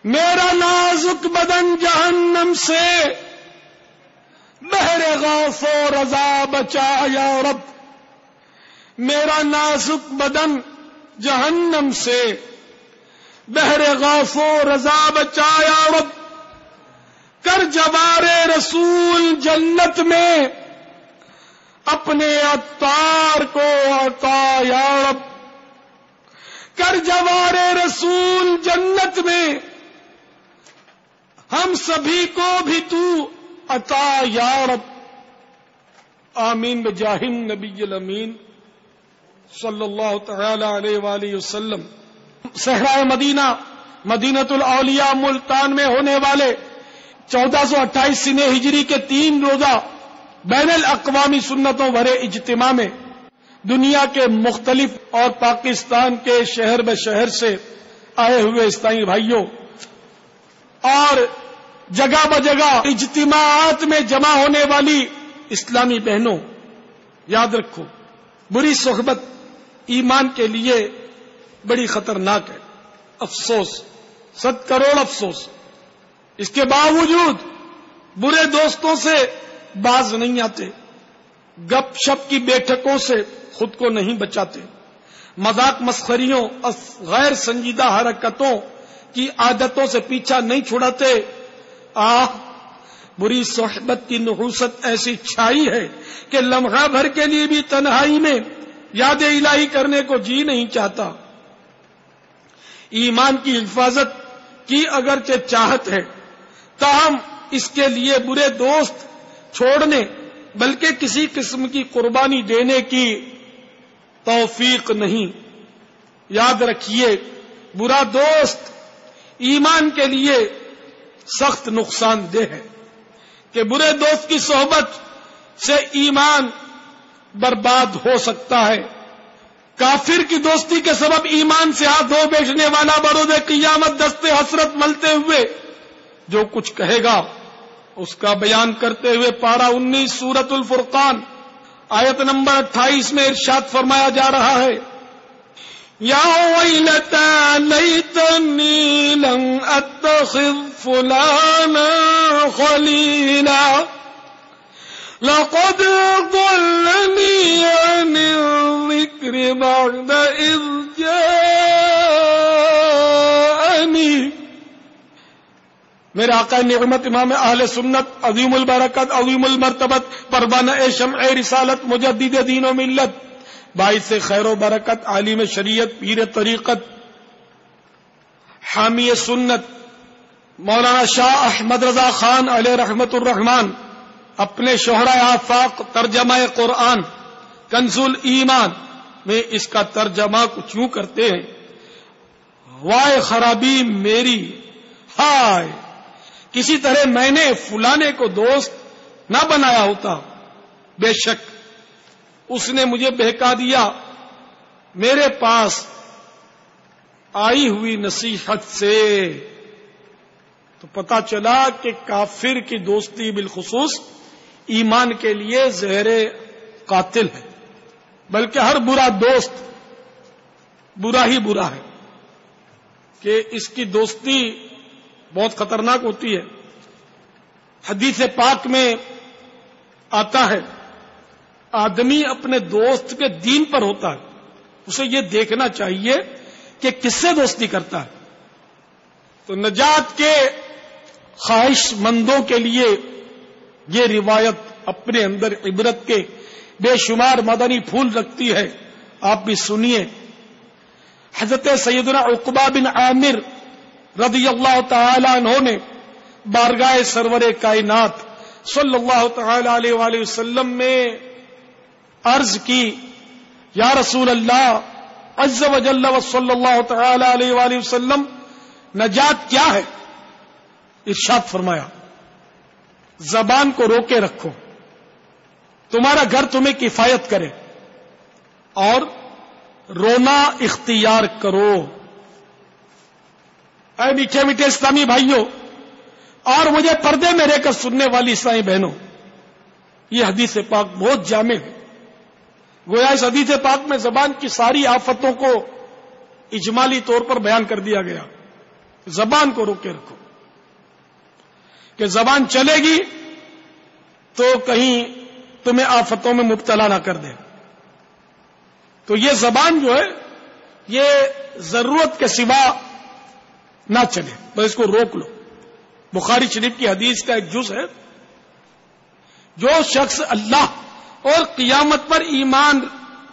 میرا نازک بدن جہنم سے بحر غوث و رضا بچا یا رب، میرا نازک بدن جہنم سے بحر غوث و رضا بچا یا رب، کر جوار رسول جنت میں اپنے عطار کو عطا یا رب، کر جوار رسول جنت میں ہم سبھی کو بھی تو عطا یا رب، آمین بجاہ النبی الامین صلی اللہ تعالی علیہ وآلہ وسلم۔ صحرا مدینہ، مدینۃ الاولیاء ملتان میں ہونے والے 1428 سنہ ہجری کے 3 روزہ بین الاقوامی سنتوں بھرے اجتماع میں دنیا کے مختلف اور پاکستان کے شہر بہ شہر سے آئے ہوئے اسلامی بھائیوں اور جگہ بجگہ اجتماعات میں جمع ہونے والی اسلامی بہنوں، یاد رکھو بری صحبت ایمان کے لیے بڑی خطرناک ہے۔ افسوس، 100 کروڑ افسوس، اس کے باوجود برے دوستوں سے باز نہیں آتے، گپ شپ کی بیٹھکوں سے خود کو نہیں بچاتے، مذاق مسخریوں غیر سنجیدہ حرکتوں کی عادتوں سے پیچھا نہیں چھڑاتے۔ بری صحبت کی نحوست ایسی چھائی ہے کہ لمحہ بھر کے لیے بھی تنہائی میں یاد الہی کرنے کو جی نہیں چاہتا۔ ایمان کی حفاظت کی اگرچہ چاہت ہے، تاہم اس کے لیے برے دوست چھوڑنے بلکہ کسی قسم کی قربانی دینے کی توفیق نہیں۔ یاد رکھیے، برا دوست ایمان کے لیے سخت نقصان دہ ہے، کہ برے دوست کی صحبت سے ایمان برباد ہو سکتا ہے۔ کافر کی دوستی کے سبب ایمان سے ہاتھ دھو بیٹھنے والا بروز قیامت دست حسرت ملتے ہوئے جو کچھ کہے گا اس کا بیان کرتے ہوئے پارہ 19 سورۃ الفرقان آیت نمبر 28 میں ارشاد فرمایا جا رہا ہے، یا ویلتی لیتنی لم اتخذ فلانا خلیلا لقد ضلنی عن الذکر بعد اذ جاءنی۔ میرے آقا نعمت امام اہل سنت عظیم البرکت عظیم المرتبت پروانہ شمع رسالت مجدد دین و ملت باعث خیر و برکت عالم شریعت پیر طریقت حامی سنت مولانا شاہ احمد رضا خان علیہ رحمت الرحمان اپنے شہرہ آفاق ترجمہ قرآن کنز الایمان میں اس کا ترجمہ کچھ یوں کرتے ہیں، وائے خرابی میری، ہائے کسی طرح میں نے فلانے کو دوست نہ بنایا ہوتا، بے شک اس نے مجھے بہکا دیا میرے پاس آئی ہوئی نصیحت سے۔ تو پتہ چلا کہ کافر کی دوستی بالخصوص ایمان کے لیے زہر قاتل ہے، بلکہ ہر برا دوست برا ہی برا ہے، کہ اس کی دوستی بہت خطرناک ہوتی ہے۔ حدیث پاک میں آتا ہے، آدمی اپنے دوست کے دین پر ہوتا ہے، اسے یہ دیکھنا چاہیے کہ کس سے دوستی کرتا ہے۔ تو نجات کے خواہش مندوں کے لیے یہ روایت اپنے اندر عبرت کے بے شمار مدنی پھول رکھتی ہے، آپ بھی سنیے۔ حضرت سیدنا عقبہ بن عامر رضی اللہ تعالی عنہ نے بارگاہ سرور کائنات صلی اللہ تعالی علیہ وآلہ وسلم میں عرض کی، یا رسول اللہ عز و جل و صلی اللہ تعالی علیہ وآلہ وسلم، نجات کیا ہے؟ ارشاد فرمایا، زبان کو روکے رکھو، تمہارا گھر تمہیں کفایت کرے، اور رونا اختیار کرو۔ اے میٹھے میٹھے اسلامی بھائیوں اور مجھے پردے میں رہ کر سننے والی اسلامی بہنوں، یہ حدیث پاک بہت جامع ہے۔ گویا اس حدیث پاک میں زبان کی ساری آفتوں کو اجمالی طور پر بیان کر دیا گیا۔ زبان کو روکے رکھو کہ زبان چلے گی تو کہیں تمہیں آفتوں میں مبتلا نہ کر دے. تو یہ زبان جو ہے یہ ضرورت کے سوا نہ چلے، بس اس کو روک لو. بخاری شریف کی حدیث کا ایک جز ہے، جو شخص اللہ اور قیامت پر ایمان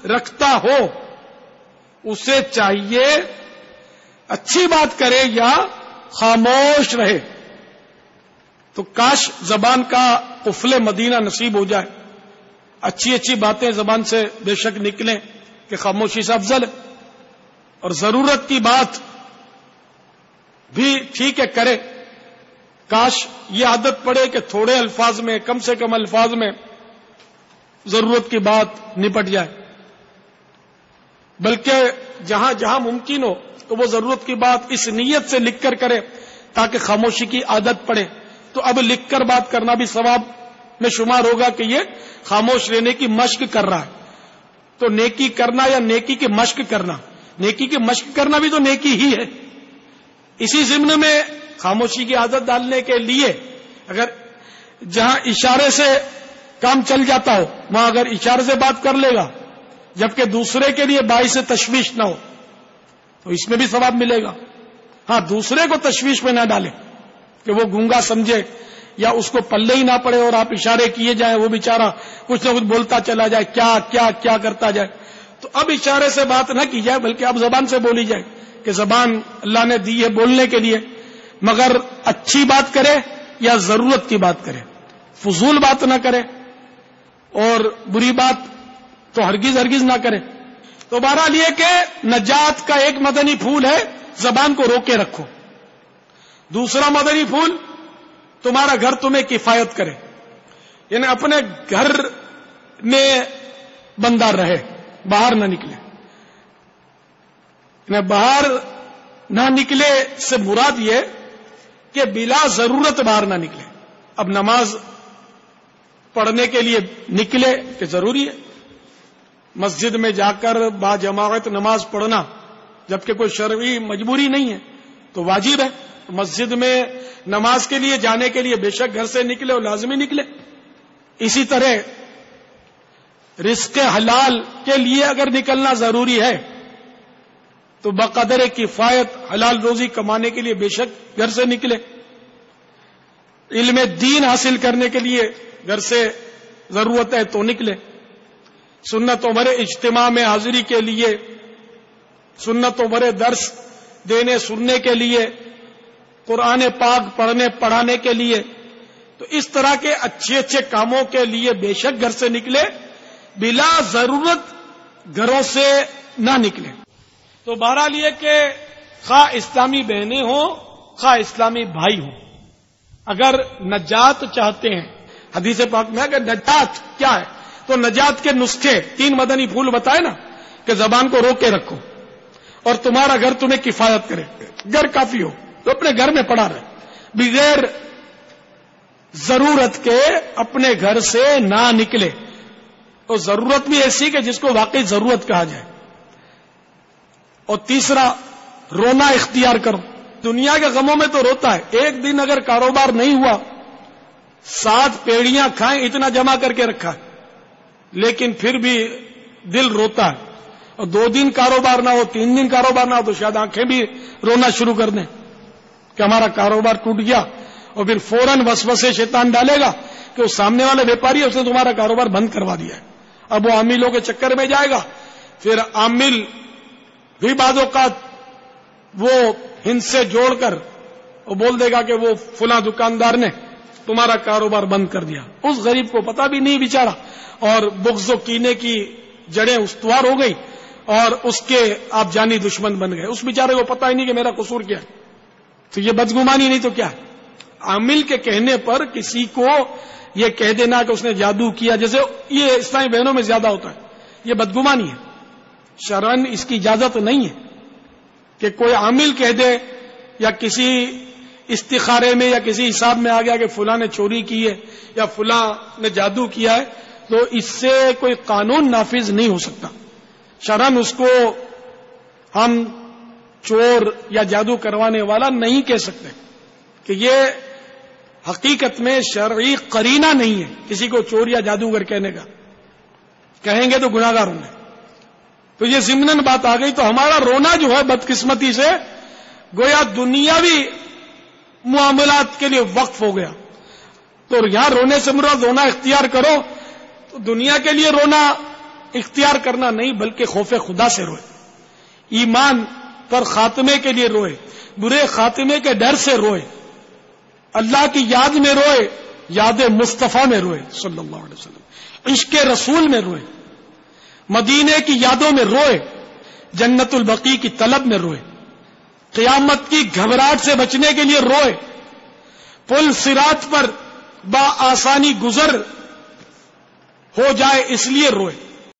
رکھتا ہو اسے چاہیے اچھی بات کرے یا خاموش رہے. تو کاش زبان کا قفل مدینہ نصیب ہو جائے، اچھی اچھی باتیں زبان سے بے شک نکلیں کہ خاموشی سے افضل ہے، اور ضرورت کی بات بھی ٹھیک ہے کرے. کاش یہ عادت پڑے کہ تھوڑے الفاظ میں، کم سے کم الفاظ میں ضرورت کی بات نپٹ جائے، بلکہ جہاں جہاں ممکن ہو تو وہ ضرورت کی بات اس نیت سے لکھ کر کرے تاکہ خاموشی کی عادت پڑے. تو اب لکھ کر بات کرنا بھی ثواب میں شمار ہوگا کہ یہ خاموش رہنے کی مشق کر رہا ہے. تو نیکی کرنا یا نیکی کی مشق کرنا، نیکی کی مشق کرنا بھی تو نیکی ہی ہے. اسی ضمن میں خاموشی کی عادت ڈالنے کے لیے اگر جہاں اشارے سے کام چل جاتا ہو وہاں اگر اشارے سے بات کر لے گا جبکہ دوسرے کے لیے باعث تشویش نہ ہو تو اس میں بھی ثواب ملے گا. ہاں، دوسرے کو تشویش میں نہ ڈالے کہ وہ گونگا سمجھے یا اس کو پلے ہی نہ پڑے اور آپ اشارے کیے جائیں، وہ بیچارہ کچھ نہ کچھ بولتا چلا جائے، کیا کیا کیا کرتا جائے. تو اب اشارے سے بات نہ کی جائے بلکہ اب زبان سے بولی جائے کہ زبان اللہ نے دی ہے بولنے کے لیے، مگر اچھی بات کرے یا ضرورت کی بات کرے، فضول بات نہ کرے اور بری بات تو ہرگز ہرگز نہ کرے. تو بہرحال یہ کہ نجات کا ایک مدنی پھول ہے زبان کو روکے رکھو. دوسرا مدنی پھول تمہارا گھر تمہیں کفایت کرے، یعنی اپنے گھر میں بندہ رہے، باہر نہ نکلے. یعنی باہر نہ نکلے سے مراد یہ کہ بلا ضرورت باہر نہ نکلے. اب نماز پڑھنے کے لیے نکلے کہ ضروری ہے، مسجد میں جا کر با جماعت نماز پڑھنا جبکہ کوئی شرعی مجبوری نہیں ہے تو واجب ہے. مسجد میں نماز کے لیے جانے کے لیے بے شک گھر سے نکلے اور لازمی نکلے. اسی طرح رزق حلال کے لیے اگر نکلنا ضروری ہے تو بقدر کفایت حلال روزی کمانے کے لیے بے شک گھر سے نکلے. علم دین حاصل کرنے کے لیے گھر سے ضرورت ہے تو نکلے. سنتوں بھرے اجتماع میں حاضری کے لیے، سنتوں بھرے درس دینے سننے کے لیے، قرآن پاک پڑھنے پڑھانے کے لیے، تو اس طرح کے اچھے اچھے کاموں کے لیے بے شک گھر سے نکلے، بلا ضرورت گھروں سے نہ نکلے. تو بہرحال یہ کہ خواہ اسلامی بہنیں ہوں خواہ اسلامی بھائی ہوں، اگر نجات چاہتے ہیں، حدیث پاک میں اگر نجات کیا ہے تو نجات کے نسخے 3 مدنی پھول بتائے نا کہ زبان کو روکے رکھو اور تمہارا گھر تمہیں کفایت کرے. گھر کافی ہو تو اپنے گھر میں پڑا رہے، بغیر ضرورت کے اپنے گھر سے نہ نکلے. اور ضرورت بھی ایسی کہ جس کو واقعی ضرورت کہا جائے. اور تیسرا، رونا اختیار کرو. دنیا کے غموں میں تو روتا ہے، ایک دن اگر کاروبار نہیں ہوا 7 پیڑیاں کھائیں اتنا جمع کر کے رکھا ہے لیکن پھر بھی دل روتا ہے. اور 2 دن کاروبار نہ ہو، 3 دن کاروبار نہ ہو تو شاید آنکھیں بھی رونا شروع کر دیں کہ ہمارا کاروبار ٹوٹ گیا. اور پھر فوراً وسوسے شیطان ڈالے گا کہ وہ سامنے والے ویپاری اس نے تمہارا کاروبار بند کروا دیا ہے. اب وہ عاملوں کے چکر میں جائے گا، پھر عامل بھی بعض اوقات وہ ہند سے جوڑ کر وہ بول دے گا کہ وہ فلاں دکاندار نے تمہارا کاروبار بند کر دیا. اس غریب کو پتا بھی نہیں بیچارہ، اور بغض و کینے کی جڑیں استوار ہو گئی اور اس کے آپ جانی دشمن بن گئے. اس بیچارے کو پتا ہی نہیں کہ میرا قصور کیا ہے. تو یہ بدگمانی نہیں تو کیا ہے؟ عامل کے کہنے پر کسی کو یہ کہہ دینا کہ اس نے جادو کیا، جیسے یہ اسلامی بہنوں میں زیادہ ہوتا ہے، یہ بدگمانی ہے. شرعاً اس کی اجازت نہیں ہے کہ کوئی عامل کہہ دے یا کسی استخارے میں یا کسی حساب میں آ گیا کہ فلاں نے چوری کی ہے یا فلاں نے جادو کیا ہے، تو اس سے کوئی قانون نافذ نہیں ہو سکتا. شرعاً اس کو ہم چور یا جادو کروانے والا نہیں کہہ سکتے کہ یہ حقیقت میں شرعی قرینہ نہیں ہے کسی کو چور یا جادوگر کہنے کا. کہیں گے تو گناہگار ہوں گے. تو یہ ضمناً بات آ گئی. تو ہمارا رونا جو ہے بدقسمتی سے گویا دنیاوی معاملات کے لیے وقف ہو گیا. تو یہاں رونے سے مراد رونا اختیار کرو تو دنیا کے لیے رونا اختیار کرنا نہیں بلکہ خوف خدا سے روئے, ایمان پر خاتمے کے لیے روئے, برے خاتمے کے ڈر سے روئے, اللہ کی یاد میں روئے, یاد مصطفیٰ میں روئے صلی اللہ علیہ وسلم, عشق رسول میں روئے, مدینے کی یادوں میں روئے, جنت البقیع کی طلب میں روئے, قیامت کی گھبراہٹ سے بچنے کے لیے روئے, پل صراط پر با آسانی گزر ہو جائے اس لیے روئے.